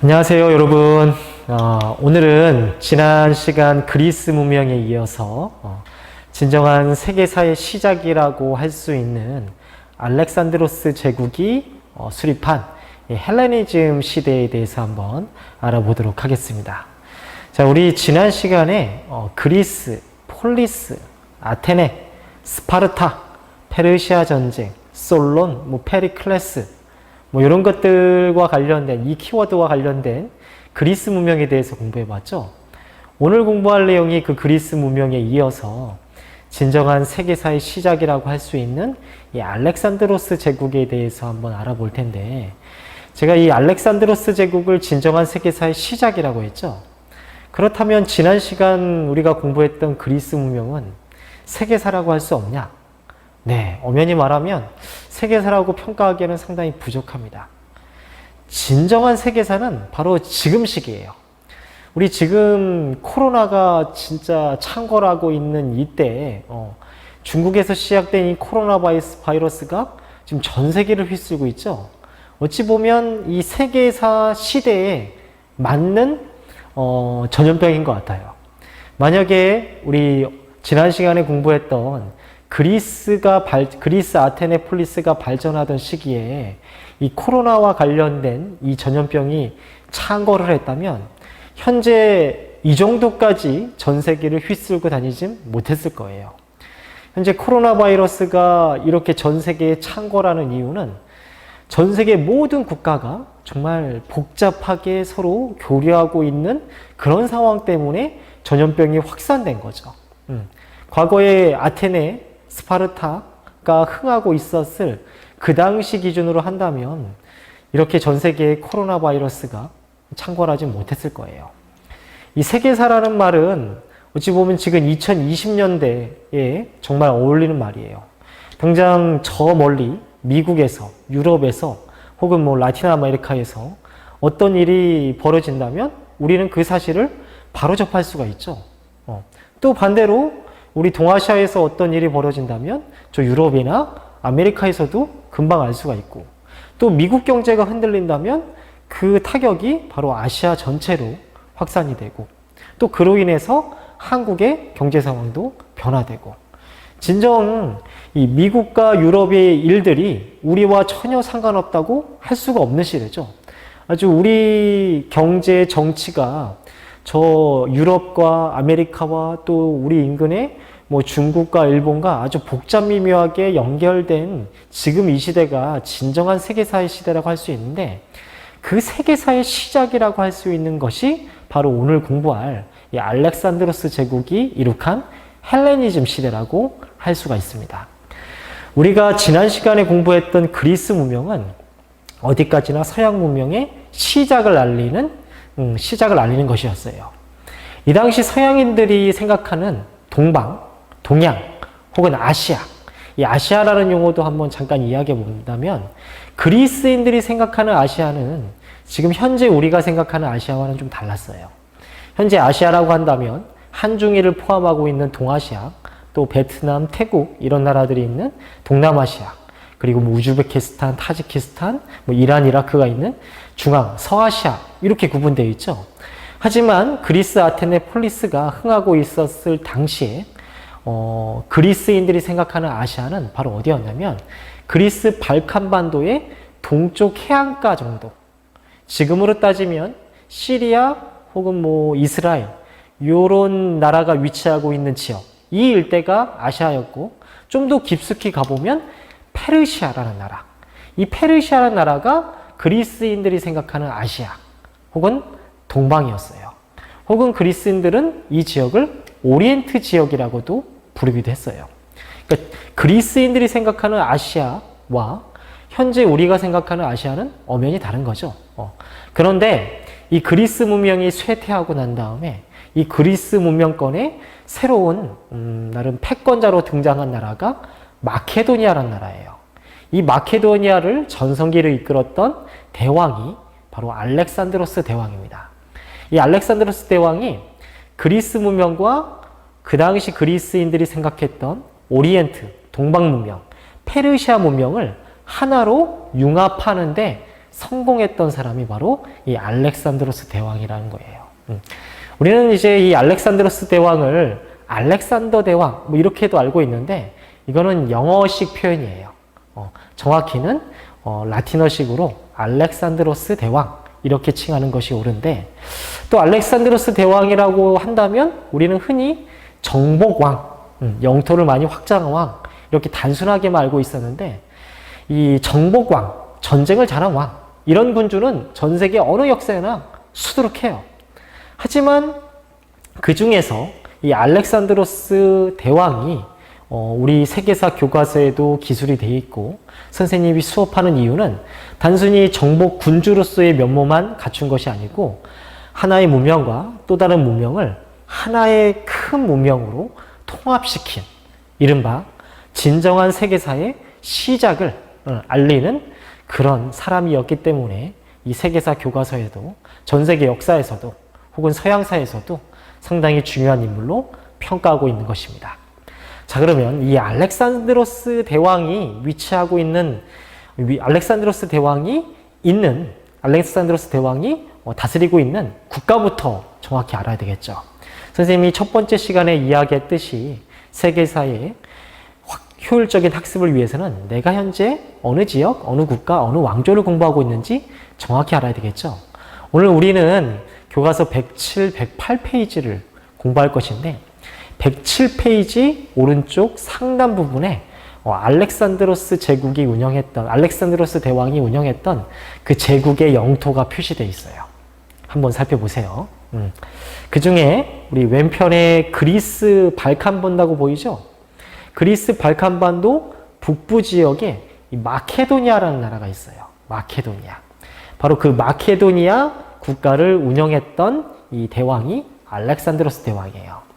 안녕하세요, 여러분. 오늘은 지난 시간 그리스 문명에 이어서 진정한 세계사의 시작이라고 할 수 있는 알렉산드로스 제국이 수립한 헬레니즘 시대에 대해서 한번 알아보도록 하겠습니다. 자, 우리 지난 시간에 그리스, 폴리스, 아테네, 스파르타, 페르시아 전쟁, 솔론, 페리클레스 이런 것들과 관련된, 이 키워드와 관련된 그리스 문명에 대해서 공부해 봤죠. 오늘 공부할 내용이 그 그리스 문명에 이어서 진정한 세계사의 시작이라고 할 수 있는 이 알렉산드로스 제국에 대해서 한번 알아볼 텐데, 제가 이 알렉산드로스 제국을 진정한 세계사의 시작이라고 했죠. 그렇다면 지난 시간 우리가 공부했던 그리스 문명은 세계사라고 할 수 없냐? 네, 엄연히 말하면 세계사라고 평가하기에는 상당히 부족합니다. 진정한 세계사는 바로 지금 시기예요. 우리 지금 코로나가 진짜 창궐하고 있는 이때에 중국에서 시작된 이 코로나 바이러스가 지금 전 세계를 휩쓸고 있죠. 어찌 보면 이 세계사 시대에 맞는 전염병인 것 같아요. 만약에 우리 지난 시간에 공부했던 그리스 아테네 폴리스가 발전하던 시기에 이 코로나와 관련된 이 전염병이 창궐을 했다면 현재 이 정도까지 전 세계를 휩쓸고 다니지 못했을 거예요. 현재 코로나 바이러스가 이렇게 전 세계에 창궐하는 이유는 전 세계 모든 국가가 정말 복잡하게 서로 교류하고 있는 그런 상황 때문에 전염병이 확산된 거죠. 과거에 아테네, 스파르타가 흥하고 있었을 그 당시 기준으로 한다면 이렇게 전 세계에 코로나 바이러스가 창궐하지 못했을 거예요. 이 세계사라는 말은 어찌 보면 지금 2020년대에 정말 어울리는 말이에요. 당장 저 멀리 미국에서, 유럽에서 혹은 라틴 아메리카에서 어떤 일이 벌어진다면 우리는 그 사실을 바로 접할 수가 있죠. 또 반대로 우리 동아시아에서 어떤 일이 벌어진다면 저 유럽이나 아메리카에서도 금방 알 수가 있고, 또 미국 경제가 흔들린다면 그 타격이 바로 아시아 전체로 확산이 되고, 또 그로 인해서 한국의 경제 상황도 변화되고, 진정 이 미국과 유럽의 일들이 우리와 전혀 상관없다고 할 수가 없는 시대죠. 아주 우리 경제 정치가 저 유럽과 아메리카와 또 우리 인근의 중국과 일본과 아주 복잡미묘하게 연결된 지금 이 시대가 진정한 세계사의 시대라고 할 수 있는데, 그 세계사의 시작이라고 할 수 있는 것이 바로 오늘 공부할 이 알렉산드로스 제국이 이룩한 헬레니즘 시대라고 할 수가 있습니다. 우리가 지난 시간에 공부했던 그리스 문명은 어디까지나 서양 문명의 시작을 알리는 것이었어요. 이 당시 서양인들이 생각하는 동양, 혹은 아시아, 이 아시아라는 용어도 한번 잠깐 이야기해 본다면, 그리스인들이 생각하는 아시아는 지금 현재 우리가 생각하는 아시아와는 좀 달랐어요. 현재 아시아라고 한다면 한중일을 포함하고 있는 동아시아, 또 베트남, 태국 이런 나라들이 있는 동남아시아, 그리고 우즈베키스탄, 타지키스탄, 이란, 이라크가 있는 중앙, 서아시아 이렇게 구분되어 있죠. 하지만 그리스 아테네 폴리스가 흥하고 있었을 당시에 그리스인들이 생각하는 아시아는 바로 어디였냐면 그리스 발칸반도의 동쪽 해안가 정도, 지금으로 따지면 시리아 혹은 이스라엘 이런 나라가 위치하고 있는 지역, 이 일대가 아시아였고, 좀 더 깊숙이 가보면 페르시아라는 나라, 이 페르시아라는 나라가 그리스인들이 생각하는 아시아 혹은 동방이었어요. 혹은 그리스인들은 이 지역을 오리엔트 지역이라고도 부르기도 했어요. 그러니까 그리스인들이 생각하는 아시아와 현재 우리가 생각하는 아시아는 엄연히 다른 거죠. 그런데 이 그리스 문명이 쇠퇴하고 난 다음에 이 그리스 문명권에 새로운 나름 패권자로 등장한 나라가 마케도니아라는 나라예요. 이 마케도니아를 전성기를 이끌었던 대왕이 바로 알렉산드로스 대왕입니다. 이 알렉산드로스 대왕이 그리스 문명과 그 당시 그리스인들이 생각했던 오리엔트, 동방 문명, 페르시아 문명을 하나로 융합하는데 성공했던 사람이 바로 이 알렉산드로스 대왕이라는 거예요. 우리는 이제 이 알렉산드로스 대왕을 알렉산더 대왕 뭐 이렇게도 알고 있는데 이거는 영어식 표현이에요. 정확히는 라틴어식으로 알렉산드로스 대왕 이렇게 칭하는 것이 옳은데, 또 알렉산드로스 대왕이라고 한다면 우리는 흔히 정복왕, 영토를 많이 확장한 왕 이렇게 단순하게만 알고 있었는데, 이 정복왕, 전쟁을 잘한 왕 이런 군주는 전 세계 어느 역사에나 수두룩해요. 하지만 그 중에서 이 알렉산드로스 대왕이 우리 세계사 교과서에도 기술이 되어 있고 선생님이 수업하는 이유는 단순히 정복 군주로서의 면모만 갖춘 것이 아니고 하나의 문명과 또 다른 문명을 하나의 큰 문명으로 통합시킨 이른바 진정한 세계사의 시작을 알리는 그런 사람이었기 때문에 이 세계사 교과서에도 전 세계 역사에서도 혹은 서양사에서도 상당히 중요한 인물로 평가하고 있는 것입니다. 자, 그러면 이 알렉산드로스 대왕이 위치하고 있는, 알렉산드로스 대왕이 다스리고 있는 국가부터 정확히 알아야 되겠죠. 선생님이 첫 번째 시간에 이야기했듯이 세계사의 효율적인 학습을 위해서는 내가 현재 어느 지역, 어느 국가, 어느 왕조를 공부하고 있는지 정확히 알아야 되겠죠. 오늘 우리는 교과서 107, 108페이지를 공부할 것인데 107페이지 오른쪽 상단 부분에 알렉산드로스 대왕이 운영했던 그 제국의 영토가 표시되어 있어요. 한번 살펴보세요. 그 중에 우리 왼편에 그리스 발칸반도가 보이죠? 그리스 발칸반도 북부 지역에 이 마케도니아라는 나라가 있어요. 마케도니아. 바로 그 마케도니아 국가를 운영했던 이 대왕이 알렉산드로스 대왕이에요.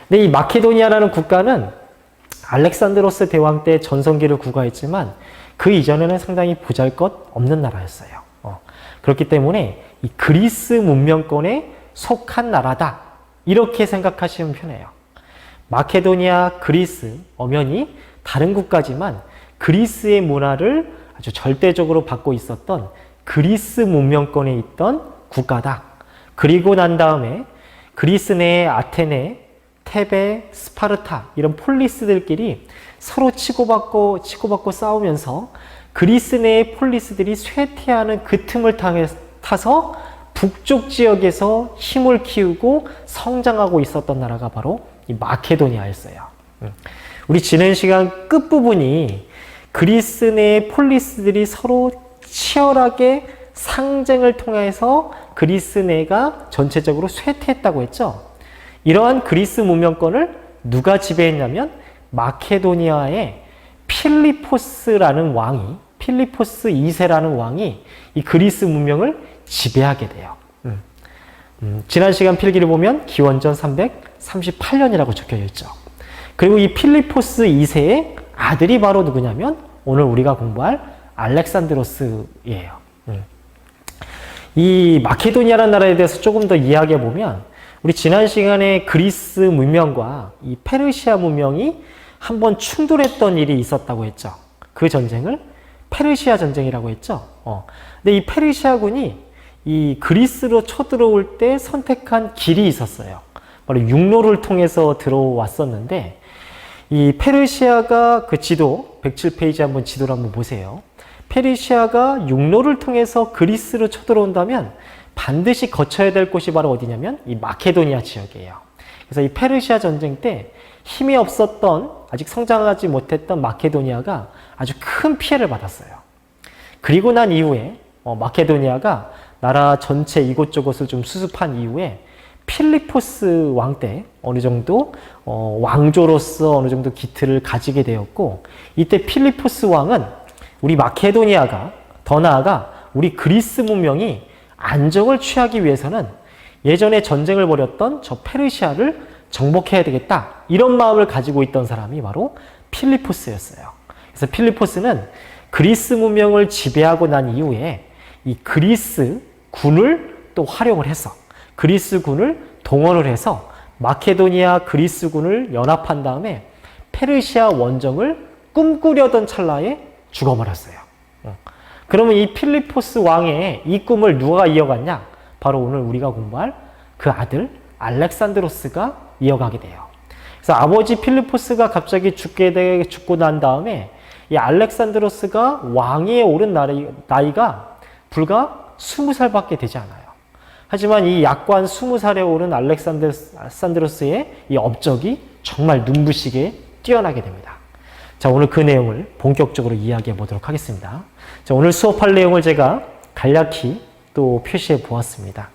근데 이 마케도니아라는 국가는 알렉산드로스 대왕 때 전성기를 구가했지만 그 이전에는 상당히 보잘것없는 나라였어요. 그렇기 때문에 이 그리스 문명권에 속한 나라다 이렇게 생각하시면 편해요. 마케도니아, 그리스 엄연히 다른 국가지만 그리스의 문화를 아주 절대적으로 받고 있었던 그리스 문명권에 있던 국가다. 그리고 난 다음에 그리스 내의 아테네, 테베, 스파르타 이런 폴리스들끼리 서로 치고받고 싸우면서 그리스 내의 폴리스들이 쇠퇴하는 그 틈을 타서 북쪽 지역에서 힘을 키우고 성장하고 있었던 나라가 바로 이 마케도니아였어요. 우리 지난 시간 끝부분이 그리스 내의 폴리스들이 서로 치열하게 상쟁을 통해서 그리스 내가 전체적으로 쇠퇴했다고 했죠. 이러한 그리스 문명권을 누가 지배했냐면 마케도니아의 필리포스 2세라는 왕이 이 그리스 문명을 지배하게 돼요. 지난 시간 필기를 보면 기원전 338년이라고 적혀져 있죠. 그리고 이 필리포스 2세의 아들이 바로 누구냐면 오늘 우리가 공부할 알렉산드로스예요. 이 마케도니아라는 나라에 대해서 조금 더 이야기해 보면 우리 지난 시간에 그리스 문명과 이 페르시아 문명이 한번 충돌했던 일이 있었다고 했죠. 그 전쟁을 페르시아 전쟁이라고 했죠. 근데 이 페르시아군이 이 그리스로 쳐들어올 때 선택한 길이 있었어요. 바로 육로를 통해서 들어왔었는데 이 페르시아가 그 지도 107페이지 한번 지도를 한번 보세요. 페르시아가 육로를 통해서 그리스로 쳐들어온다면 반드시 거쳐야 될 곳이 바로 어디냐면 이 마케도니아 지역이에요. 그래서 이 페르시아 전쟁 때 힘이 없었던 아직 성장하지 못했던 마케도니아가 아주 큰 피해를 받았어요. 그리고 난 이후에 마케도니아가 나라 전체 이곳저곳을 좀 수습한 이후에 필리포스 왕 때 어느 정도 왕조로서 어느 정도 기틀을 가지게 되었고, 이때 필리포스 왕은 우리 마케도니아가 더 나아가 우리 그리스 문명이 안정을 취하기 위해서는 예전에 전쟁을 벌였던 저 페르시아를 정복해야 되겠다 이런 마음을 가지고 있던 사람이 바로 필리포스였어요. 그래서 필리포스는 그리스 문명을 지배하고 난 이후에 이 그리스 군을 또 활용을 해서 그리스 군을 동원을 해서 마케도니아 그리스 군을 연합한 다음에 페르시아 원정을 꿈꾸려던 찰나에 죽어버렸어요. 그러면 이 필리포스 왕의 이 꿈을 누가 이어갔냐? 바로 오늘 우리가 공부할 그 아들 알렉산드로스가 이어가게 돼요. 그래서 아버지 필리포스가 갑자기 죽고 난 다음에 이 알렉산드로스가 왕위에 오른 나이가 불과 20살밖에 되지 않아요. 하지만 이 약관 20살에 오른 알렉산드로스의 이 업적이 정말 눈부시게 뛰어나게 됩니다. 자, 오늘 그 내용을 본격적으로 이야기해 보도록 하겠습니다. 자, 오늘 수업할 내용을 제가 간략히 또 표시해 보았습니다.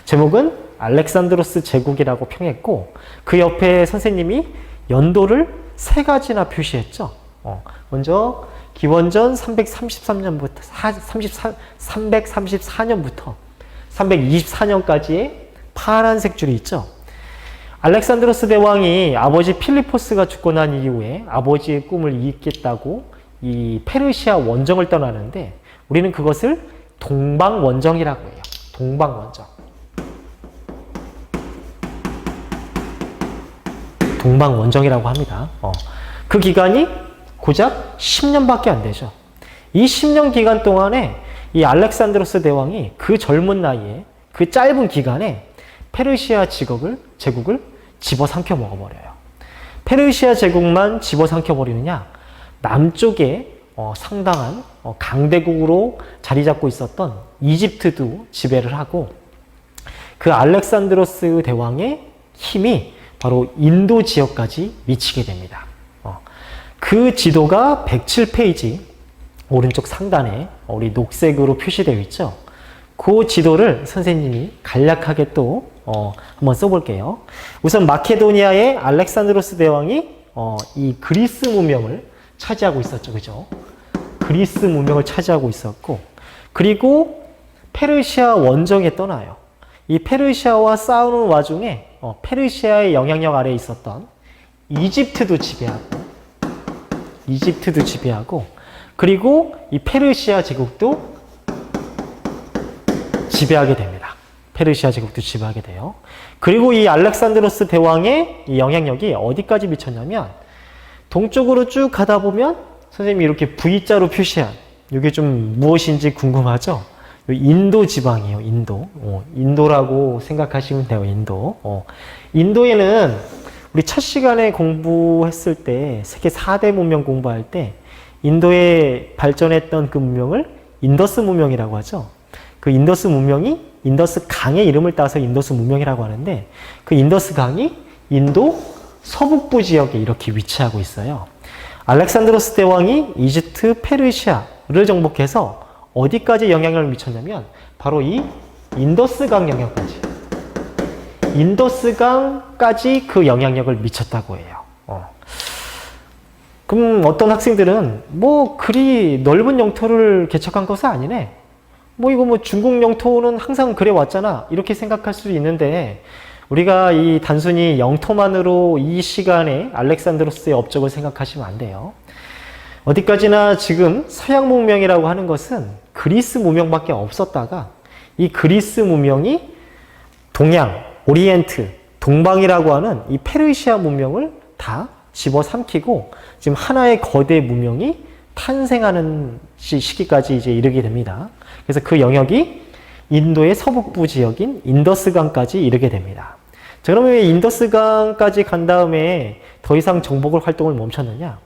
제목은 알렉산드로스 제국이라고 평했고, 그 옆에 선생님이 연도를 3가지나 표시했죠. 먼저 기원전 334년부터 324년까지의 파란색 줄이 있죠. 알렉산드로스 대왕이 아버지 필리포스가 죽고 난 이후에 아버지의 꿈을 이익겠다고 이 페르시아 원정을 떠나는데, 우리는 그것을 동방원정이라고 해요. 동방원정. 동방원정이라고 합니다. 그 기간이 고작 10년밖에 안 되죠. 이 10년 기간 동안에 이 알렉산드로스 대왕이 그 젊은 나이에 그 짧은 기간에 페르시아 제국을 집어삼켜 먹어버려요. 페르시아 제국만 집어삼켜 버리느냐? 남쪽에 상당한 강대국으로 자리 잡고 있었던 이집트도 지배를 하고, 그 알렉산드로스 대왕의 힘이 바로 인도 지역까지 미치게 됩니다. 그 지도가 107페이지 오른쪽 상단에 우리 녹색으로 표시되어 있죠. 그 지도를 선생님이 간략하게 또 한번 써볼게요. 우선 마케도니아의 알렉산드로스 대왕이 이 그리스 문명을 차지하고 있었죠. 그죠? 그리스 문명을 차지하고 있었고, 그리고 페르시아 원정에 떠나요. 이 페르시아와 싸우는 와중에 페르시아의 영향력 아래에 있었던 이집트도 지배하고, 그리고 이 페르시아 제국도 지배하게 됩니다. 페르시아 제국도 지배하게 돼요. 그리고 이 알렉산드로스 대왕의 이 영향력이 어디까지 미쳤냐면, 동쪽으로 쭉 가다 보면 선생님이 이렇게 V자로 표시한 이게 좀 무엇인지 궁금하죠? 인도 지방이에요. 인도라고 생각하시면 돼요. 인도에는 우리 첫 시간에 공부했을 때 세계 4대 문명 공부할 때 인도에 발전했던 그 문명을 인더스 문명이라고 하죠. 그 인더스 문명이 인더스 강의 이름을 따서 인더스 문명이라고 하는데, 그 인더스 강이 인도 서북부 지역에 이렇게 위치하고 있어요. 알렉산드로스 대왕이 이집트, 페르시아를 정복해서 어디까지 영향력을 미쳤냐면 바로 이 인더스강 영역까지. 인더스강까지 그 영향력을 미쳤다고 해요. 그럼 어떤 학생들은 그리 넓은 영토를 개척한 것은 아니네. 이거 중국 영토는 항상 그래 왔잖아. 이렇게 생각할 수도 있는데, 우리가 이 단순히 영토만으로 이 시간에 알렉산드로스의 업적을 생각하시면 안 돼요. 어디까지나 지금 서양 문명이라고 하는 것은 그리스 문명밖에 없었다가, 이 그리스 문명이 동양, 오리엔트, 동방이라고 하는 이 페르시아 문명을 다 집어삼키고 지금 하나의 거대 문명이 탄생하는 시기까지 이제 이르게 됩니다. 그래서 그 영역이 인도의 서북부 지역인 인더스강까지 이르게 됩니다. 자, 그러면 왜 인더스강까지 간 다음에 더 이상 정복 활동을 멈췄느냐?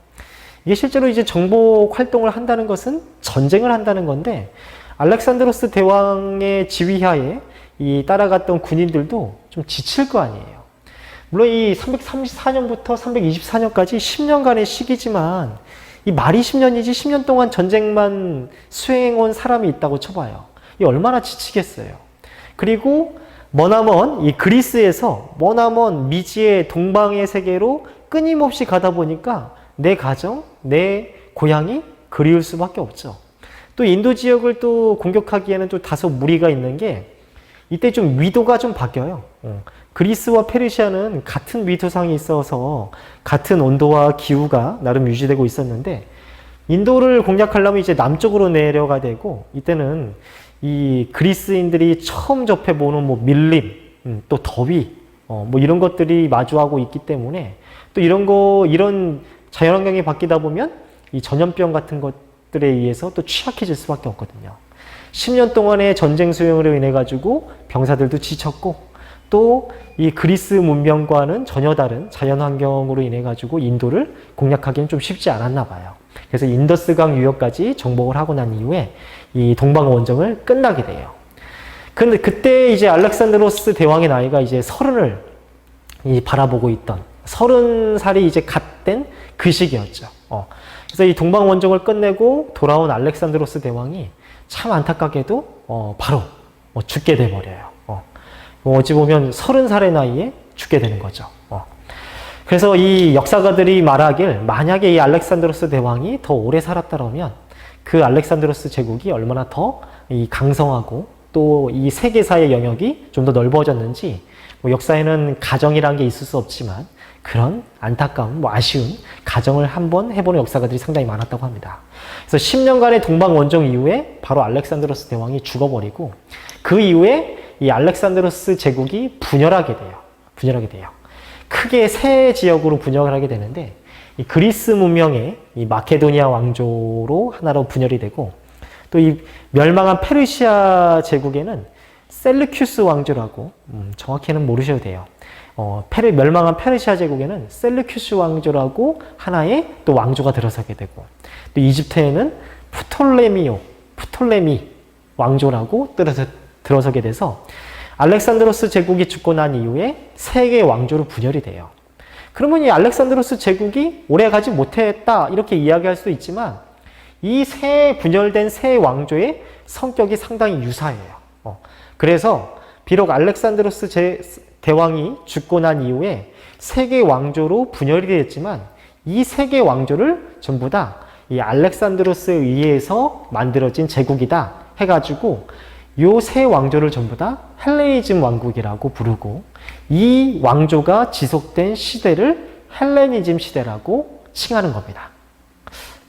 이게 실제로 이제 정복 활동을 한다는 것은 전쟁을 한다는 건데, 알렉산드로스 대왕의 지휘하에 이 따라갔던 군인들도 좀 지칠 거 아니에요. 물론 이 334년부터 324년까지 10년간의 시기지만, 이 말이 10년이지 10년 동안 전쟁만 수행해온 사람이 있다고 쳐봐요. 이 얼마나 지치겠어요. 그리고 머나먼 이 그리스에서 머나먼 미지의 동방의 세계로 끊임없이 가다 보니까 내 가정, 내 고향이 그리울 수밖에 없죠. 또 인도 지역을 또 공격하기에는 또 다소 무리가 있는 게, 이때 좀 위도가 좀 바뀌어요. 그리스와 페르시아는 같은 위도상이 있어서 같은 온도와 기후가 나름 유지되고 있었는데, 인도를 공략하려면 이제 남쪽으로 내려가야 되고, 이때는 이 그리스인들이 처음 접해보는 밀림, 또 더위, 이런 것들이 마주하고 있기 때문에, 또 이런 자연환경이 바뀌다 보면 이 전염병 같은 것 제국들에 의해서 또 취약해질 수밖에 없거든요. 10년 동안의 전쟁 수행으로 인해 가지고 병사들도 지쳤고 또 이 그리스 문명과는 전혀 다른 자연 환경으로 인해 가지고 인도를 공략하기는 좀 쉽지 않았나 봐요. 그래서 인더스강 유역까지 정복을 하고 난 이후에 이 동방 원정을 끝나게 돼요. 근데 그때 이제 알렉산드로스 대왕의 나이가 이제 30을 바라보고 있던 30살이 이제 갓 된 그 시기였죠. 그래서 이 동방 원정을 끝내고 돌아온 알렉산드로스 대왕이 참 안타깝게도 바로 죽게 돼 버려요. 어찌 보면 30살의 나이에 죽게 되는 거죠. 그래서 이 역사가들이 말하길 만약에 이 알렉산드로스 대왕이 더 오래 살았다면 그 알렉산드로스 제국이 얼마나 더 이 강성하고 또 이 세계사의 영역이 좀 더 넓어졌는지 역사에는 가정이란 게 있을 수 없지만 그런 안타까운 아쉬운 가정을 한번 해보는 역사가들이 상당히 많았다고 합니다. 그래서 10년간의 동방 원정 이후에 바로 알렉산드로스 대왕이 죽어버리고 그 이후에 이 알렉산드로스 제국이 분열하게 돼요. 크게 세 지역으로 분열을 하게 되는데 이 그리스 문명의 이 마케도니아 왕조로 하나로 분열이 되고 또 이 멸망한 페르시아 제국에는 셀루큐스 왕조라고 정확히는 모르셔도 돼요. 멸망한 페르시아 제국에는 셀루큐스 왕조라고 하나의 또 왕조가 들어서게 되고 또 이집트에는 프톨레미 왕조라고 들어서게 돼서 알렉산드로스 제국이 죽고 난 이후에 세 개의 왕조로 분열이 돼요. 그러면 이 알렉산드로스 제국이 오래가지 못했다 이렇게 이야기할 수도 있지만 이 분열된 세 왕조의 성격이 상당히 유사해요. 그래서 비록 알렉산드로스 대왕이 죽고 난 이후에 세 개의 왕조로 분열이 됐지만 이 세 개의 왕조를 전부 다 이 알렉산드로스에 의해서 만들어진 제국이다 해가지고 요 세 왕조를 전부 다 헬레니즘 왕국이라고 부르고 이 왕조가 지속된 시대를 헬레니즘 시대라고 칭하는 겁니다.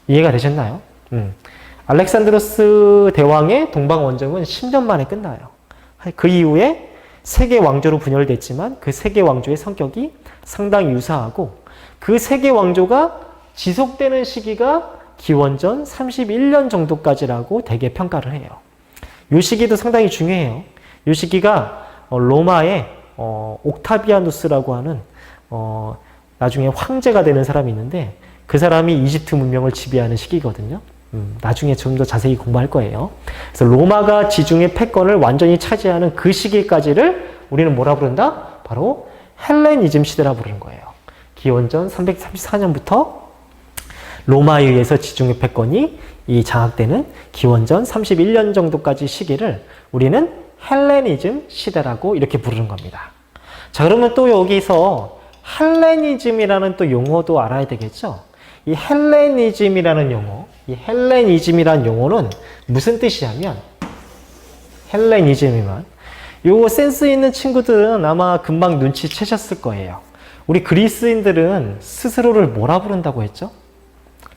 이해가 되셨나요? 알렉산드로스 대왕의 동방 원정은 10년 만에 끝나요. 그 이후에 세 개 왕조로 분열됐지만 그 세 개 왕조의 성격이 상당히 유사하고 그 세 개 왕조가 지속되는 시기가 기원전 31년 정도까지라고 대개 평가를 해요. 이 시기도 상당히 중요해요. 이 시기가 로마의 옥타비아누스라고 하는 나중에 황제가 되는 사람이 있는데 그 사람이 이집트 문명을 지배하는 시기거든요. 나중에 좀 더 자세히 공부할 거예요. 그래서 로마가 지중해 패권을 완전히 차지하는 그 시기까지를 우리는 뭐라 부른다? 바로 헬레니즘 시대라 부르는 거예요. 기원전 334년부터 로마에 의해서 지중해 패권이 장악되는 기원전 31년 정도까지 시기를 우리는 헬레니즘 시대라고 이렇게 부르는 겁니다. 자, 그러면 또 여기서 헬레니즘이라는 또 용어도 알아야 되겠죠? 이 헬레니즘이라는 용어는 무슨 뜻이냐면 헬레니즘이면 요거 센스 있는 친구들은 아마 금방 눈치채셨을 거예요. 우리 그리스인들은 스스로를 뭐라 부른다고 했죠?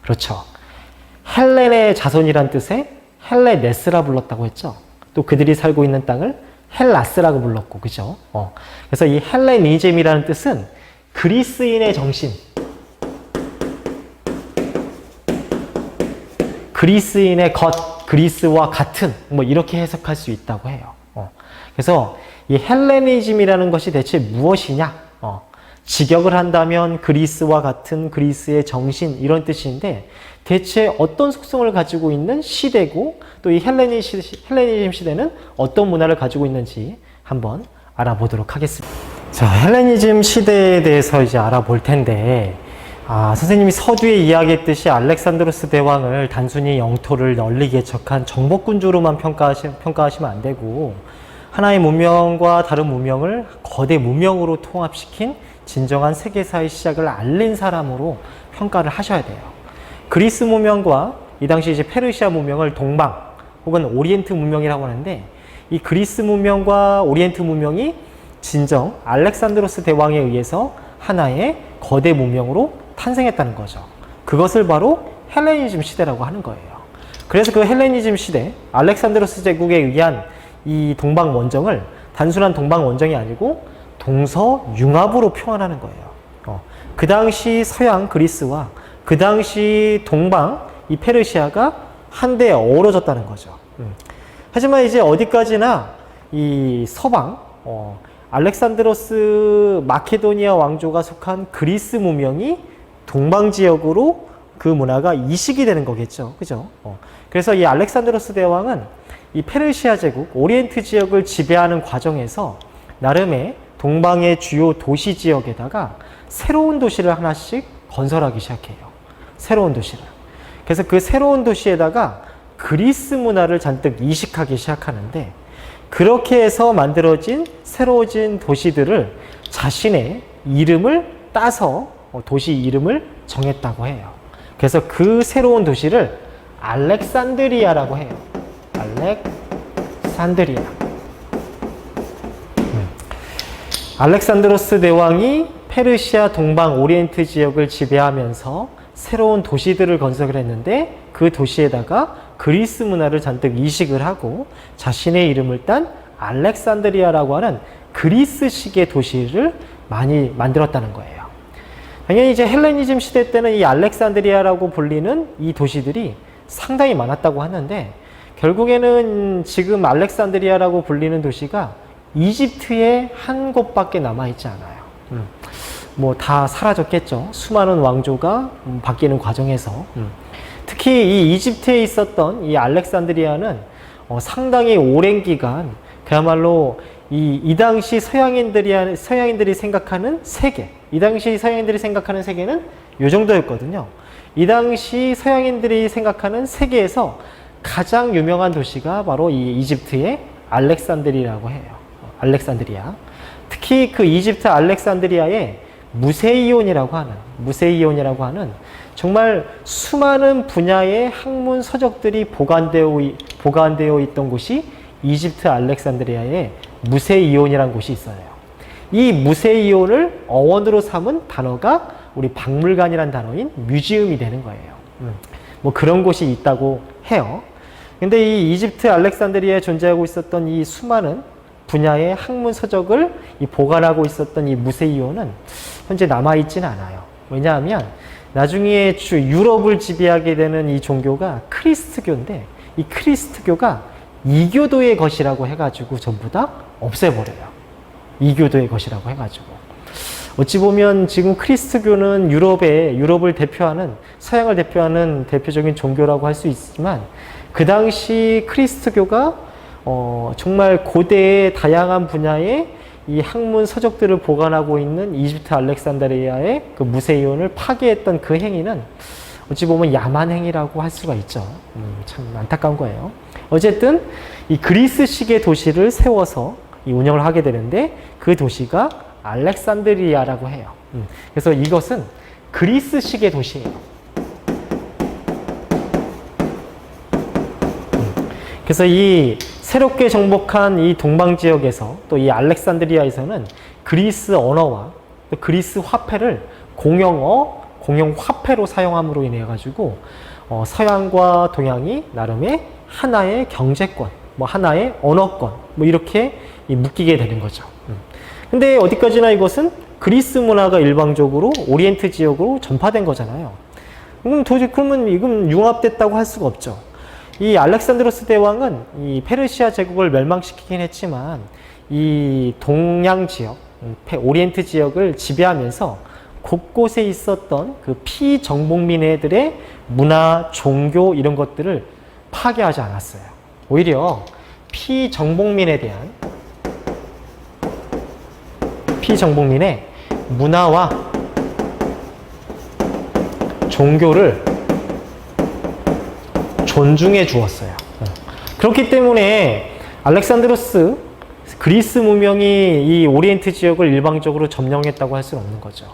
그렇죠. 헬렌의 자손이란 뜻의 헬레네스라 불렀다고 했죠. 또 그들이 살고 있는 땅을 헬라스라고 불렀고, 그죠? 그래서 이 헬레니즘이라는 뜻은 그리스인의 정신, 그리스인의 것, 그리스와 같은, 뭐 이렇게 해석할 수 있다고 해요. 그래서 이 헬레니즘이라는 것이 대체 무엇이냐? 직역을 한다면 그리스와 같은 그리스의 정신 이런 뜻인데 대체 어떤 속성을 가지고 있는 시대고 또 이 헬레니즘 시대는 어떤 문화를 가지고 있는지 한번 알아보도록 하겠습니다. 자, 헬레니즘 시대에 대해서 이제 알아볼 텐데 선생님이 서두에 이야기했듯이 알렉산드로스 대왕을 단순히 영토를 널리 개척한 정복군주로만 평가하시면 안 되고 하나의 문명과 다른 문명을 거대 문명으로 통합시킨 진정한 세계사의 시작을 알린 사람으로 평가를 하셔야 돼요. 그리스 문명과 이 당시 이제 페르시아 문명을 동방 혹은 오리엔트 문명이라고 하는데 이 그리스 문명과 오리엔트 문명이 진정 알렉산드로스 대왕에 의해서 하나의 거대 문명으로 탄생했다는 거죠. 그것을 바로 헬레니즘 시대라고 하는 거예요. 그래서 그 헬레니즘 시대, 알렉산드로스 제국에 의한 이 동방 원정을 단순한 동방 원정이 아니고 동서융합으로 표현하는 거예요. 그 당시 서양 그리스와 그 당시 동방 이 페르시아가 한데 어우러졌다는 거죠. 하지만 이제 어디까지나 이 서방, 알렉산드로스 마케도니아 왕조가 속한 그리스 문명이 동방 지역으로 그 문화가 이식이 되는 거겠죠. 그죠? 그래서 이 알렉산드로스 대왕은 이 페르시아 제국, 오리엔트 지역을 지배하는 과정에서 나름의 동방의 주요 도시 지역에다가 새로운 도시를 하나씩 건설하기 시작해요. 새로운 도시를. 그래서 그 새로운 도시에다가 그리스 문화를 잔뜩 이식하기 시작하는데, 그렇게 해서 만들어진 새로워진 도시들을 자신의 이름을 따서 도시 이름을 정했다고 해요. 그래서 그 새로운 도시를 알렉산드리아라고 해요. 알렉산드리아. 알렉산드로스 대왕이 페르시아 동방 오리엔트 지역을 지배하면서 새로운 도시들을 건설을 했는데, 그 도시에다가 그리스 문화를 잔뜩 이식을 하고 자신의 이름을 딴 알렉산드리아라고 하는 그리스식의 도시를 많이 만들었다는 거예요. 당연히 이제 헬레니즘 시대 때는 이 알렉산드리아라고 불리는 이 도시들이 상당히 많았다고 하는데, 결국에는 지금 알렉산드리아라고 불리는 도시가 이집트에 한 곳밖에 남아있지 않아요. 뭐 다 사라졌겠죠. 수많은 왕조가 바뀌는 과정에서. 특히 이 이집트에 있었던 이 알렉산드리아는 상당히 오랜 기간 그야말로 이 당시 서양인들이 생각하는 세계, 이 당시 서양인들이 생각하는 세계는 이 정도였거든요. 이 당시 서양인들이 생각하는 세계에서 가장 유명한 도시가 바로 이 이집트의 알렉산드리아라고 해요. 알렉산드리아. 특히 그 이집트 알렉산드리아에 무세이온이라고 하는 정말 수많은 분야의 학문 서적들이 보관되어 있던 곳이 이집트 알렉산드리아에 무세이온이라는 곳이 있어요. 이 무세이온을 어원으로 삼은 단어가 우리 박물관이라는 단어인 뮤지엄이 되는 거예요. 뭐 그런 곳이 있다고 해요. 근데 이 이집트 알렉산드리아에 존재하고 있었던 이 수많은 분야의 학문 서적을 보관하고 있었던 이 무세이온은 현재 남아있지는 않아요. 왜냐하면 나중에 유럽을 지배하게 되는 이 종교가 크리스트교인데, 이 크리스트교가 이교도의 것이라고 해가지고 전부 다 없애버려요. 이교도의 것이라고 해가지고. 어찌 보면 지금 크리스트교는 유럽을 대표하는, 서양을 대표하는 대표적인 종교라고 할 수 있지만, 그 당시 크리스트교가 정말 고대의 다양한 분야의 이 학문 서적들을 보관하고 있는 이집트 알렉산드리아의 그 무세이온을 파괴했던 그 행위는 어찌 보면 야만 행위라고 할 수가 있죠. 참 안타까운 거예요. 어쨌든 이 그리스식의 도시를 세워서 이 운영을 하게 되는데, 그 도시가 알렉산드리아라고 해요. 그래서 이것은 그리스식의 도시예요. 그래서 이 새롭게 정복한 이 동방 지역에서 또 이 알렉산드리아에서는 그리스 언어와 또 그리스 화폐를 공용 화폐로 사용함으로 인해 가지고 서양과 동양이 나름의 하나의 경제권, 뭐 하나의 언어권, 뭐 이렇게 묶이게 되는 거죠. 근데 어디까지나 이것은 그리스 문화가 일방적으로 오리엔트 지역으로 전파된 거잖아요. 그러면 이건 융합됐다고 할 수가 없죠. 이 알렉산드로스 대왕은 이 페르시아 제국을 멸망시키긴 했지만, 이 동양 지역, 오리엔트 지역을 지배하면서 곳곳에 있었던 그 피정복민들의 문화, 종교 이런 것들을 파괴하지 않았어요. 오히려 피정복민의 문화와 종교를 존중해 주었어요. 그렇기 때문에 알렉산드로스 그리스 문명이 이 오리엔트 지역을 일방적으로 점령했다고 할 수는 없는 거죠.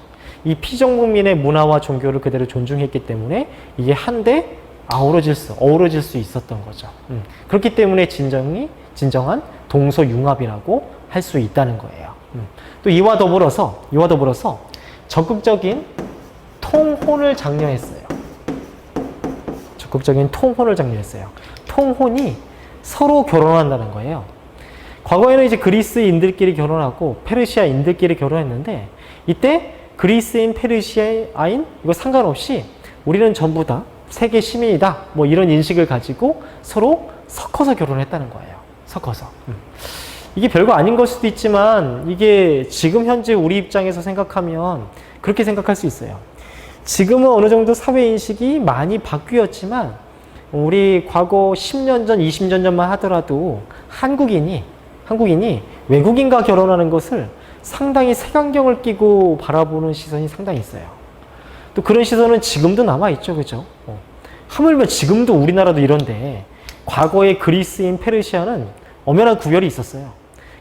이 피정복민의 문화와 종교를 그대로 존중했기 때문에 이게 한데 어우러질 수 있었던 거죠. 그렇기 때문에 진정한 동서융합이라고 할 수 있다는 거예요. 또 이와 더불어서 적극적인 통혼을 장려했어요. 통혼이 서로 결혼한다는 거예요. 과거에는 이제 그리스인들끼리 결혼하고 페르시아인들끼리 결혼했는데, 이때 그리스인, 페르시아인 이거 상관없이 우리는 전부 다 세계 시민이다. 뭐 이런 인식을 가지고 서로 섞어서 결혼했다는 거예요. 섞어서. 이게 별거 아닌 걸 수도 있지만 이게 지금 현재 우리 입장에서 생각하면 그렇게 생각할 수 있어요. 지금은 어느 정도 사회인식이 많이 바뀌었지만 우리 과거 10년 전, 20년 전만 하더라도 한국인이 외국인과 결혼하는 것을 상당히 색안경을 끼고 바라보는 시선이 상당히 있어요. 또 그런 시선은 지금도 남아있죠. 그죠? 하물며 지금도 우리나라도 이런데 과거의 그리스인 페르시아는 엄연한 구별이 있었어요.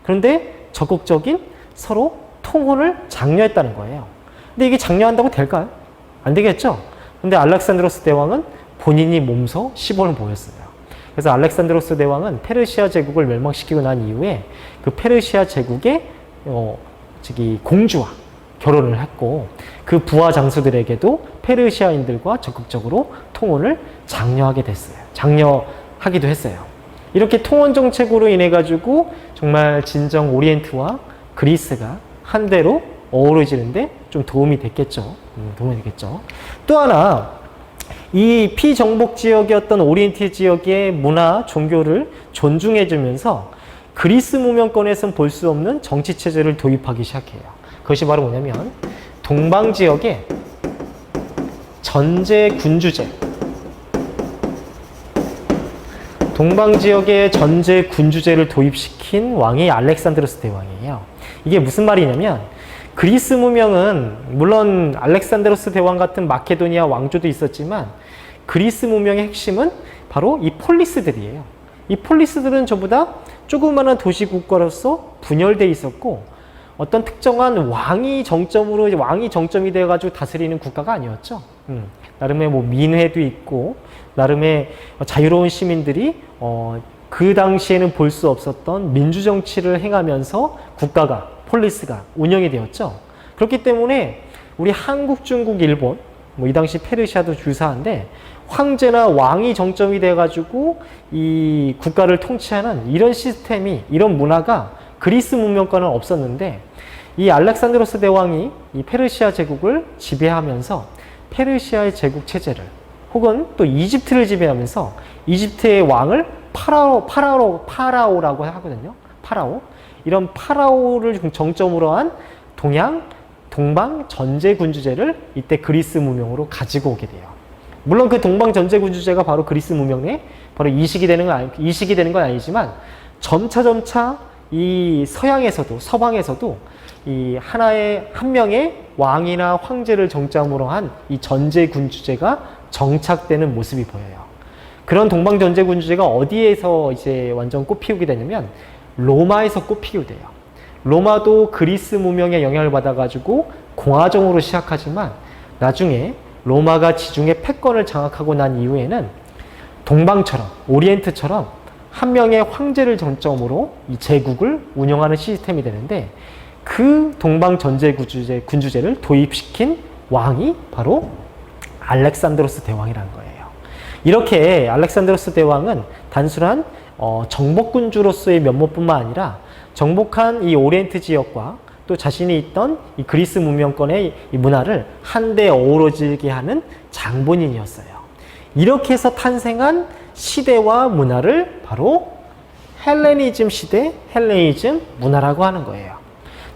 그런데 적극적인 서로 통혼을 장려했다는 거예요. 근데 이게 장려한다고 될까요? 안 되겠죠? 근데 알렉산드로스 대왕은 본인이 몸소 시범을 보였어요. 그래서 알렉산드로스 대왕은 페르시아 제국을 멸망시키고 난 이후에 그 페르시아 제국의 공주와 결혼을 했고 그 부하 장수들에게도 페르시아인들과 적극적으로 통혼을 장려하기도 했어요. 이렇게 통혼 정책으로 인해 가지고 정말 진정 오리엔트와 그리스가 한데로 어우러지는데 좀 도움이 됐겠죠. 또 하나 이 피정복 지역이었던 오리엔트 지역의 문화, 종교를 존중해주면서 그리스 문명권에서는 볼 수 없는 정치 체제를 도입하기 시작해요. 그것이 바로 뭐냐면 동방 지역에 전제 군주제. 동방 지역에 전제 군주제를 도입시킨 왕이 알렉산드로스 대왕이에요. 이게 무슨 말이냐면 그리스 문명은 물론 알렉산드로스 대왕 같은 마케도니아 왕조도 있었지만 그리스 문명의 핵심은 바로 이 폴리스들이에요. 이 폴리스들은 전부 다 조그마한 도시국가로서 분열되어 있었고 어떤 특정한 왕이 정점이 되어가지고 다스리는 국가가 아니었죠. 나름의 뭐 민회도 있고 나름의 자유로운 시민들이 그 당시에는 볼 수 없었던 민주정치를 행하면서 국가가 폴리스가 운영이 되었죠. 그렇기 때문에 우리 한국, 중국, 일본 뭐 이 당시 페르시아도 유사한데 황제나 왕이 정점이 돼가지고 이 국가를 통치하는 이런 시스템이 이런 문화가 그리스 문명권은 없었는데 이 알렉산드로스 대왕이 이 페르시아 제국을 지배하면서 페르시아의 제국 체제를 혹은 또 이집트를 지배하면서 이집트의 왕을 파라오라고 하거든요. 파라오. 이런 파라오를 정점으로 한 동방 전제군주제를 이때 그리스 문명으로 가지고 오게 돼요. 물론 그 동방 전제군주제가 바로 그리스 문명에 바로 이식이 되는 건 아니지만 점차 이 서방에서도 이 한 명의 왕이나 황제를 정점으로 한 이 전제군주제가 정착되는 모습이 보여요. 그런 동방 전제군주제가 어디에서 이제 완전 꽃피우게 되냐면 로마에서 꽃피우게 돼요. 로마도 그리스 문명의 영향을 받아가지고 공화정으로 시작하지만 나중에 로마가 지중해 패권을 장악하고 난 이후에는 동방처럼 오리엔트처럼 한 명의 황제를 정점으로 이 제국을 운영하는 시스템이 되는데 그 동방 전제군주제를 도입시킨 왕이 바로 알렉산드로스 대왕이라는 거예요. 이렇게 알렉산드로스 대왕은 단순한 정복군주로서의 면모뿐만 아니라 정복한 이 오리엔트 지역과 또 자신이 있던 이 그리스 문명권의 이 문화를 한데 어우러지게 하는 장본인이었어요. 이렇게 해서 탄생한 시대와 문화를 바로 헬레니즘 시대, 헬레니즘 문화라고 하는 거예요.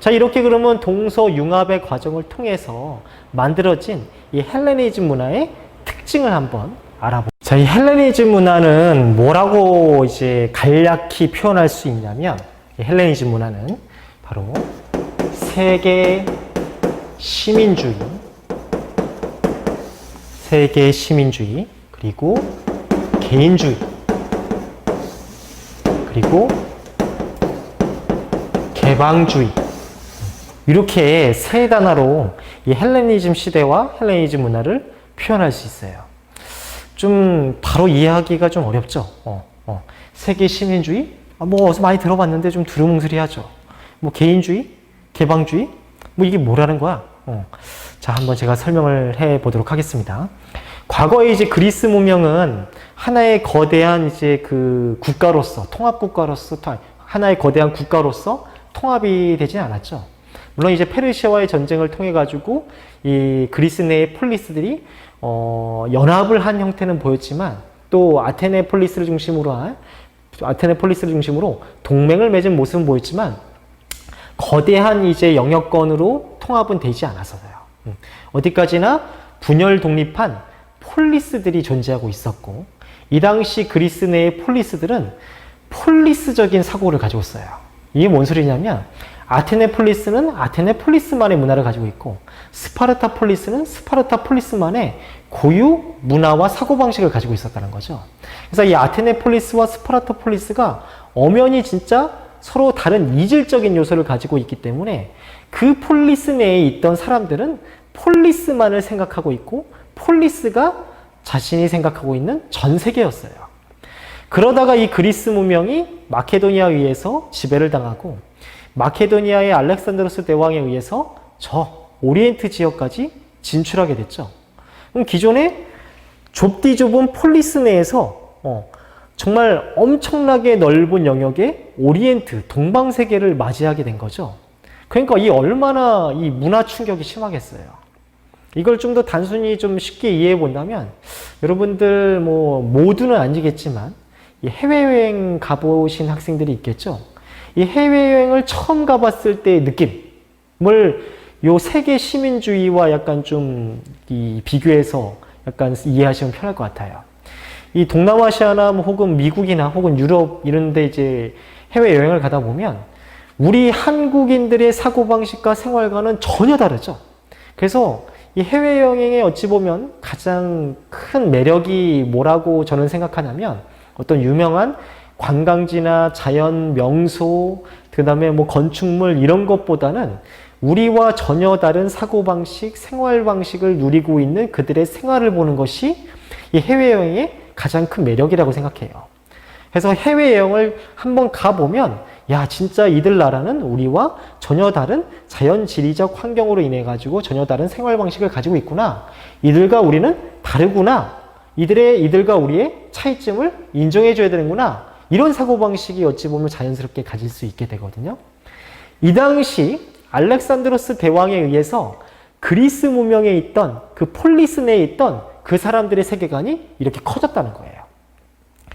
자, 이렇게 그러면 동서융합의 과정을 통해서 만들어진 이 헬레니즘 문화의 특징을 한번 알아보죠. 자, 이 헬레니즘 문화는 뭐라고 이제 간략히 표현할 수 있냐면 이 헬레니즘 문화는 바로 세계 시민주의, 그리고 개인주의, 그리고 개방주의 이렇게 세 단어로 이 헬레니즘 시대와 헬레니즘 문화를 표현할 수 있어요. 좀 바로 이해하기가 좀 어렵죠. 세계 시민주의? 뭐 어디서 많이 들어봤는데 좀 두루뭉술이하죠. 뭐 개인주의? 개방주의? 뭐 이게 뭐라는 거야? 자, 한번 제가 설명을 해 보도록 하겠습니다. 과거에 이제 그리스 문명은 하나의 거대한 이제 그 국가로서, 하나의 거대한 국가로서 통합이 되진 않았죠. 물론 이제 페르시아와의 전쟁을 통해 가지고 이 그리스 내의 폴리스들이 연합을 한 형태는 보였지만 또 아테네폴리스를 중심으로 동맹을 맺은 모습은 보였지만 거대한 이제 영역권으로 통합은 되지 않았어요. 어디까지나 분열 독립한 폴리스들이 존재하고 있었고 이 당시 그리스 내의 폴리스들은 폴리스적인 사고를 가지고 있어요. 이게 뭔 소리냐면 아테네폴리스는 아테네폴리스만의 문화를 가지고 있고 스파르타폴리스는 스파르타폴리스만의 고유 문화와 사고방식을 가지고 있었다는 거죠. 그래서 이 아테네폴리스와 스파르타폴리스가 엄연히 진짜 서로 다른 이질적인 요소를 가지고 있기 때문에 그 폴리스 내에 있던 사람들은 폴리스만을 생각하고 있고 폴리스가 자신이 생각하고 있는 전 세계였어요. 그러다가 이 그리스 문명이 마케도니아에 의해서 지배를 당하고 마케도니아의 알렉산드로스 대왕에 의해서 저 오리엔트 지역까지 진출하게 됐죠. 그럼 기존에 좁디 좁은 폴리스 내에서 정말 엄청나게 넓은 영역의 오리엔트, 동방세계를 맞이하게 된 거죠. 그러니까 얼마나 이 문화 충격이 심하겠어요. 이걸 좀 더 단순히 좀 쉽게 이해해 본다면 여러분들 모두는 아니겠지만 이 해외여행 가보신 학생들이 있겠죠. 이 해외여행을 처음 가봤을 때의 느낌을 요 세계 시민주의와 약간 좀 비교해서 약간 이해하시면 편할 것 같아요. 이 동남아시아나 혹은 미국이나 혹은 유럽 이런 데 이제 해외여행을 가다 보면 우리 한국인들의 사고방식과 생활과는 전혀 다르죠. 그래서 이 해외여행에 어찌 보면 가장 큰 매력이 뭐라고 저는 생각하냐면 어떤 유명한 관광지나 자연 명소, 그 다음에 건축물 이런 것보다는 우리와 전혀 다른 사고방식, 생활방식을 누리고 있는 그들의 생활을 보는 것이 이 해외여행의 가장 큰 매력이라고 생각해요. 그래서 해외여행을 한번 가보면 야 진짜 이들 나라는 우리와 전혀 다른 자연 지리적 환경으로 인해 가지고 전혀 다른 생활 방식을 가지고 있구나. 이들과 우리는 다르구나. 이들과 우리의 차이점을 인정해 줘야 되는구나. 이런 사고 방식이 어찌 보면 자연스럽게 가질 수 있게 되거든요. 이 당시 알렉산드로스 대왕에 의해서 그리스 문명에 있던 그 폴리스 내에 있던 그 사람들의 세계관이 이렇게 커졌다는 거예요.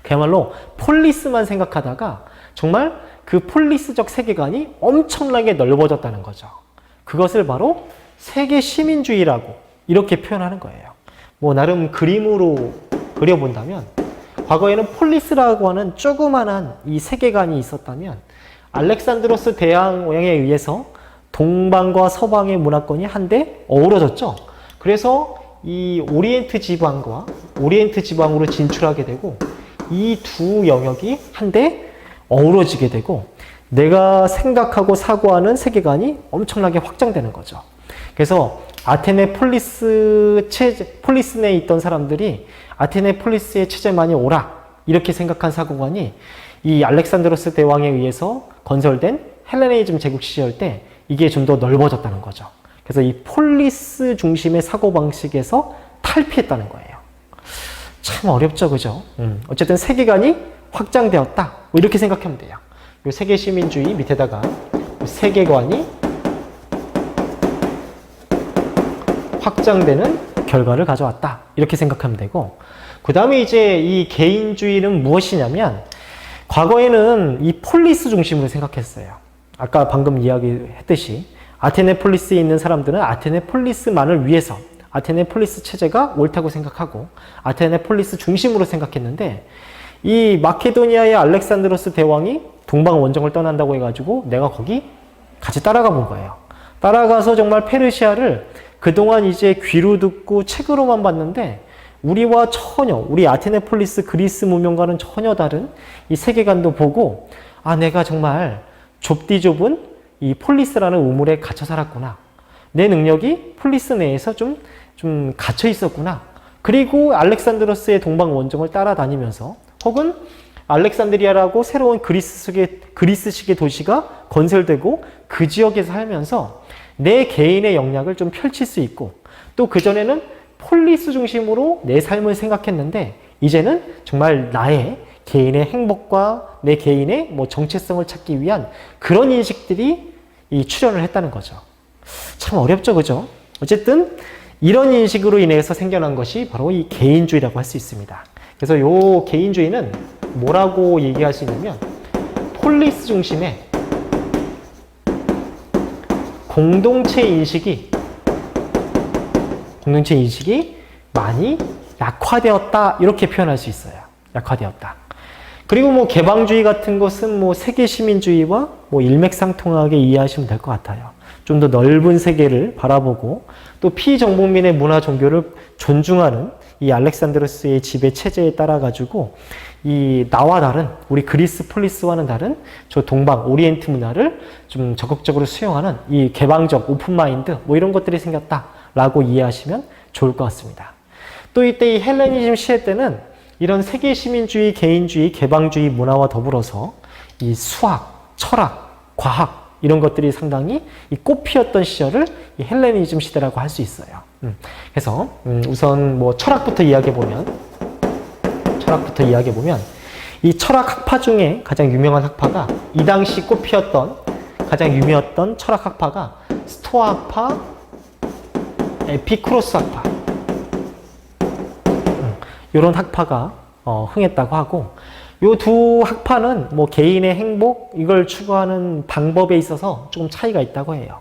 그야말로 폴리스만 생각하다가 정말 그 폴리스적 세계관이 엄청나게 넓어졌다는 거죠. 그것을 바로 세계 시민주의라고 이렇게 표현하는 거예요. 나름 그림으로 그려본다면 과거에는 폴리스라고 하는 조그만한 이 세계관이 있었다면 알렉산드로스 대왕에 의해서 동방과 서방의 문화권이 한데 어우러졌죠. 그래서 이 오리엔트 지방으로 진출하게 되고 이 두 영역이 한데 어우러지게 되고 내가 생각하고 사고하는 세계관이 엄청나게 확장되는 거죠. 그래서 아테네 폴리스 내에 있던 사람들이 아테네 폴리스의 체제만이 옳아 이렇게 생각한 사고관이 이 알렉산드로스 대왕에 의해서 건설된 헬레니즘 제국 시절 때 이게 좀 더 넓어졌다는 거죠. 그래서 이 폴리스 중심의 사고방식에서 탈피했다는 거예요. 참 어렵죠, 그죠? 어쨌든 세계관이 확장되었다. 이렇게 생각하면 돼요. 이 세계 시민주의 밑에다가 세계관이 확장되는 결과를 가져왔다. 이렇게 생각하면 되고, 그 다음에 이제 이 개인주의는 무엇이냐면, 과거에는 이 폴리스 중심으로 생각했어요. 아까 방금 이야기했듯이, 아테네폴리스에 있는 사람들은 아테네폴리스만을 위해서, 아테네폴리스 체제가 옳다고 생각하고, 아테네폴리스 중심으로 생각했는데, 이 마케도니아의 알렉산드로스 대왕이 동방 원정을 떠난다고 해가지고 내가 거기 같이 따라가 본 거예요. 따라가서 정말 페르시아를 그동안 이제 귀로 듣고 책으로만 봤는데 우리와 전혀, 우리 아테네폴리스 그리스 문명과는 전혀 다른 이 세계관도 보고 아, 내가 정말 좁디 좁은 이 폴리스라는 우물에 갇혀 살았구나. 내 능력이 폴리스 내에서 좀 갇혀 있었구나. 그리고 알렉산드로스의 동방 원정을 따라다니면서 혹은 알렉산드리아라고 새로운 그리스식의 도시가 건설되고 그 지역에서 살면서 내 개인의 역량을 좀 펼칠 수 있고 또 그전에는 폴리스 중심으로 내 삶을 생각했는데 이제는 정말 나의 개인의 행복과 내 개인의 정체성을 찾기 위한 그런 인식들이 이 출현을 했다는 거죠. 참 어렵죠, 그죠? 어쨌든 이런 인식으로 인해서 생겨난 것이 바로 이 개인주의라고 할 수 있습니다. 그래서 이 개인주의는 뭐라고 얘기할 수 있냐면 폴리스 중심의 공동체 인식이 많이 약화되었다 이렇게 표현할 수 있어요. 약화되었다. 그리고 뭐 개방주의 같은 것은 뭐 세계 시민주의와 뭐 일맥상통하게 이해하시면 될 것 같아요. 좀 더 넓은 세계를 바라보고 또 피정복민의 문화 종교를 존중하는 이 알렉산드로스의 지배 체제에 따라 가지고 이 나와 다른 우리 그리스 폴리스와는 다른 저 동방 오리엔트 문화를 좀 적극적으로 수용하는 이 개방적 오픈마인드 뭐 이런 것들이 생겼다라고 이해하시면 좋을 것 같습니다. 또 이때 이 헬레니즘 시대 때는 이런 세계 시민주의, 개인주의, 개방주의 문화와 더불어서 이 수학, 철학, 과학 이런 것들이 상당히 이 꽃피었던 시절을 이 헬레니즘 시대라고 할 수 있어요. 그래서 우선 뭐 철학부터 이야기해 보면 이 철학 학파 중에 가장 유명한 학파가 이 당시 꽃피었던 가장 유명했던 철학 학파가 스토아 학파, 에피쿠로스 학파 이런 학파가 흥했다고 하고 이 두 학파는 뭐 개인의 행복 이걸 추구하는 방법에 있어서 조금 차이가 있다고 해요.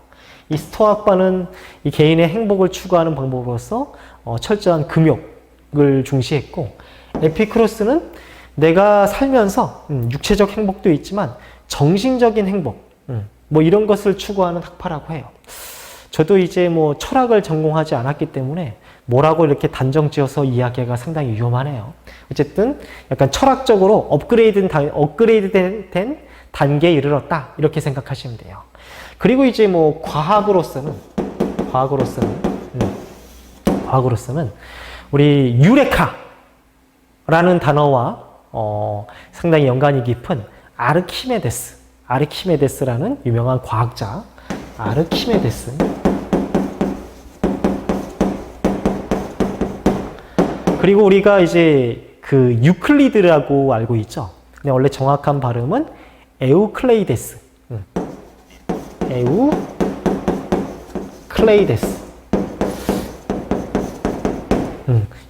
이 스토아 학파는 이 개인의 행복을 추구하는 방법으로서 철저한 금욕을 중시했고 에피쿠로스는 내가 살면서 육체적 행복도 있지만 정신적인 행복 뭐 이런 것을 추구하는 학파라고 해요. 저도 이제 뭐 철학을 전공하지 않았기 때문에 뭐라고 이렇게 단정 지어서 이야기가 상당히 위험하네요. 어쨌든 약간 철학적으로 업그레이드된 단계에 이르렀다 이렇게 생각하시면 돼요. 그리고 이제 뭐 과학으로서는 우리 유레카라는 단어와 상당히 연관이 깊은 아르키메데스라는 유명한 과학자 아르키메데스. 그리고 우리가 이제 그 유클리드라고 알고 있죠. 근데 원래 정확한 발음은 에우클레이데스.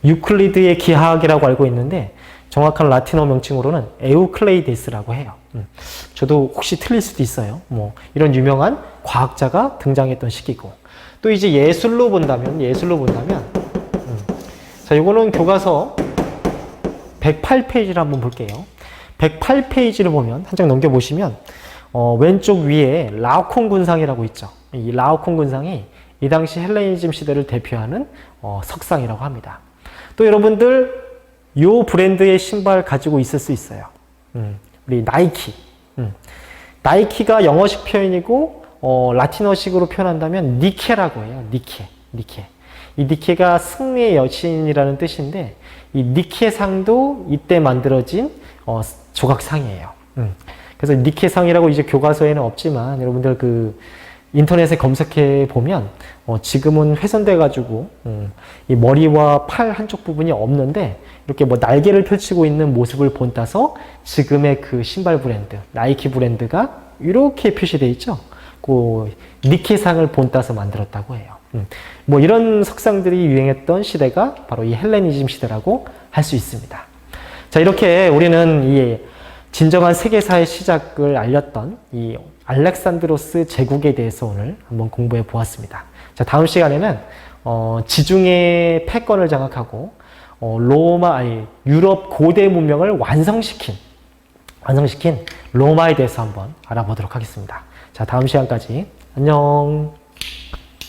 유클리드의 기하학이라고 알고 있는데 정확한 라틴어 명칭으로는 에우클레이데스라고 해요. 저도 혹시 틀릴 수도 있어요. 뭐 이런 유명한 과학자가 등장했던 시기고 또 이제 예술로 본다면 자, 이거는 교과서 108페이지를 한번 볼게요. 108페이지를 보면 한 장 넘겨보시면 왼쪽 위에 라오콘 군상이라고 있죠. 이 라오콘 군상이 이 당시 헬레니즘 시대를 대표하는 석상이라고 합니다. 또 여러분들 요 브랜드의 신발 가지고 있을 수 있어요. 우리 나이키. 나이키가 영어식 표현이고 라틴어식으로 표현한다면 니케라고 해요. 니케. 이 니케가 승리의 여신이라는 뜻인데 이 니케상도 이때 만들어진 조각상이에요. 그래서 니케상이라고 이제 교과서에는 없지만 여러분들 그 인터넷에 검색해 보면 지금은 훼손돼 가지고 이 머리와 팔 한쪽 부분이 없는데 이렇게 뭐 날개를 펼치고 있는 모습을 본따서 지금의 그 신발 브랜드 나이키 브랜드가 이렇게 표시되어 있죠. 그 니케상을 본따서 만들었다고 해요. 뭐 이런 석상들이 유행했던 시대가 바로 이 헬레니즘 시대라고 할 수 있습니다. 자, 이렇게 우리는 이 진정한 세계사의 시작을 알렸던 이 알렉산드로스 제국에 대해서 오늘 한번 공부해 보았습니다. 자, 다음 시간에는 지중해 패권을 장악하고 유럽 고대 문명을 완성시킨 로마에 대해서 한번 알아보도록 하겠습니다. 자, 다음 시간까지 안녕.